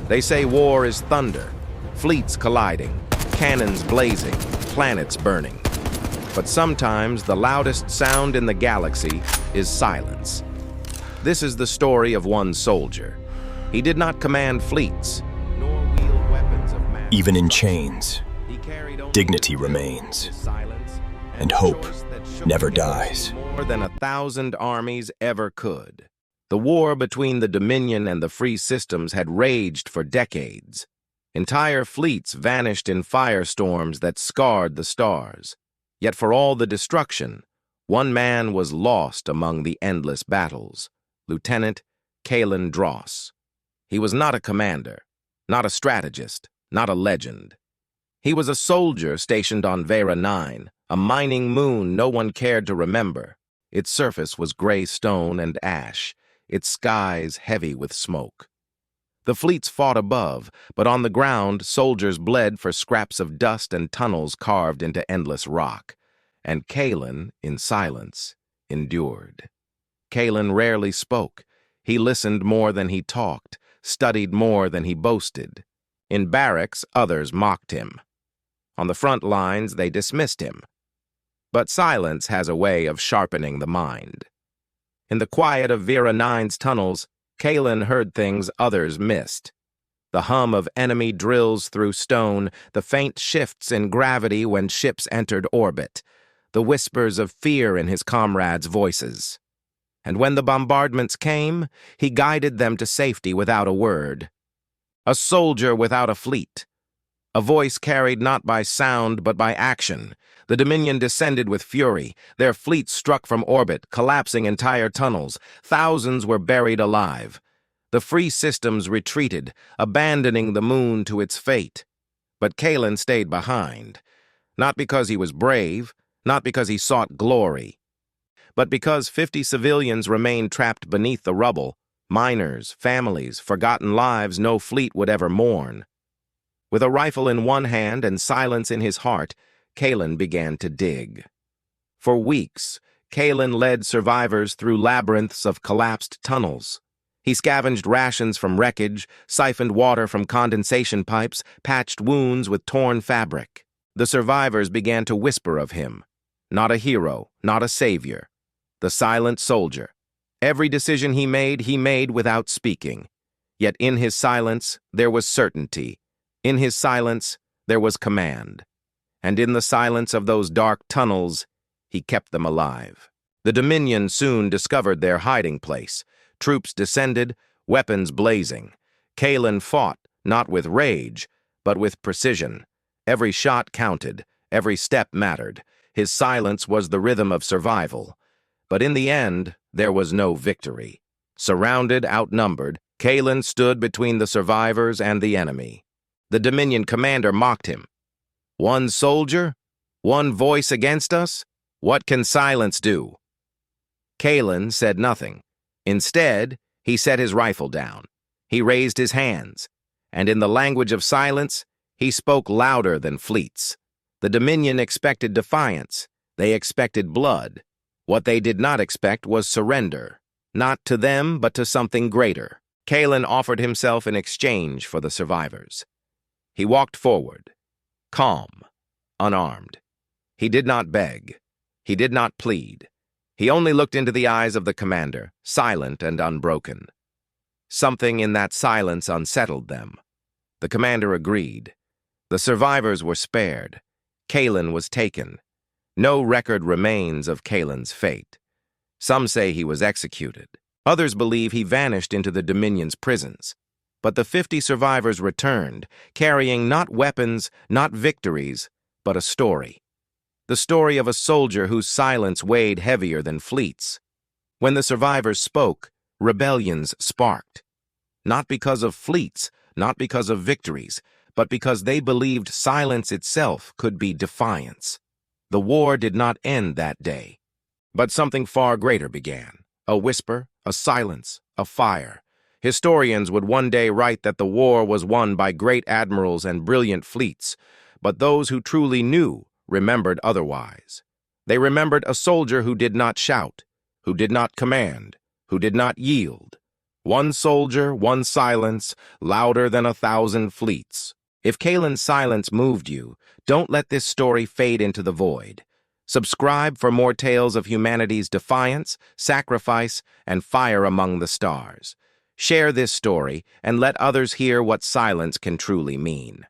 They say war is thunder, fleets colliding, cannons blazing, planets burning. But sometimes the loudest sound in the galaxy is silence. This is the story of one soldier. He did not command fleets, nor wield weapons of mass. Even in chains, He carried only dignity his remains, silence and a hope choice that shook never him dies. more than 1,000 armies ever could. The war between the Dominion and the free systems had raged for decades. Entire fleets vanished in firestorms that scarred the stars. Yet for all the destruction, one man was lost among the endless battles: Lieutenant Kalen Dross. He was not a commander, not a strategist, not a legend. He was a soldier stationed on Vera 9, a mining moon no one cared to remember. Its surface was gray stone and ash, its skies heavy with smoke. The fleets fought above, but on the ground soldiers bled for scraps of dust and tunnels carved into endless rock. And Kalen, in silence, endured. Kalen rarely spoke. He listened more than he talked, studied more than he boasted. In barracks, others mocked him. On the front lines, they dismissed him. But silence has a way of sharpening the mind. In the quiet of Vera 9's tunnels, Kalen heard things others missed. The hum of enemy drills through stone, the faint shifts in gravity when ships entered orbit, the whispers of fear in his comrades' voices. And when the bombardments came, he guided them to safety without a word. A soldier without a fleet. A voice carried not by sound but by action. The Dominion descended with fury. Their fleets struck from orbit, collapsing entire tunnels. Thousands were buried alive. The free systems retreated, abandoning the moon to its fate. But Kalen stayed behind, not because he was brave, not because he sought glory, but because 50 civilians remained trapped beneath the rubble, miners, families, forgotten lives no fleet would ever mourn. With a rifle in one hand and silence in his heart, Kalen began to dig. For weeks, Kalen led survivors through labyrinths of collapsed tunnels. He scavenged rations from wreckage, siphoned water from condensation pipes, patched wounds with torn fabric. The survivors began to whisper of him. Not a hero, not a savior. The silent soldier. Every decision he made without speaking. Yet in his silence, there was certainty. In his silence, there was command. And in the silence of those dark tunnels, he kept them alive. The Dominion soon discovered their hiding place. Troops descended, weapons blazing. Kalen fought, not with rage, but with precision. Every shot counted, every step mattered. His silence was the rhythm of survival. But in the end, there was no victory. Surrounded, outnumbered, Kalen stood between the survivors and the enemy. The Dominion commander mocked him. One soldier? One voice against us? What can silence do? Kalen said nothing. Instead, he set his rifle down. He raised his hands. And in the language of silence, he spoke louder than fleets. The Dominion expected defiance. They expected blood. What they did not expect was surrender. Not to them, but to something greater. Kalen offered himself in exchange for the survivors. He walked forward, calm, unarmed. He did not beg. He did not plead. He only looked into the eyes of the commander, silent and unbroken. Something in that silence unsettled them. The commander agreed. The survivors were spared. Kalen was taken. No record remains of Kalen's fate. Some say he was executed. Others believe he vanished into the Dominion's prisons. But the 50 survivors returned, carrying not weapons, not victories, but a story. The story of a soldier whose silence weighed heavier than fleets. When the survivors spoke, rebellions sparked. Not because of fleets, not because of victories, but because they believed silence itself could be defiance. The war did not end that day. But something far greater began. A whisper, a silence, a fire. Historians would one day write that the war was won by great admirals and brilliant fleets, but those who truly knew remembered otherwise. They remembered a soldier who did not shout, who did not command, who did not yield. One soldier, one silence, louder than 1,000 fleets. If Kalen's silence moved you, don't let this story fade into the void. Subscribe for more tales of humanity's defiance, sacrifice, and fire among the stars. Share this story and let others hear what silence can truly mean.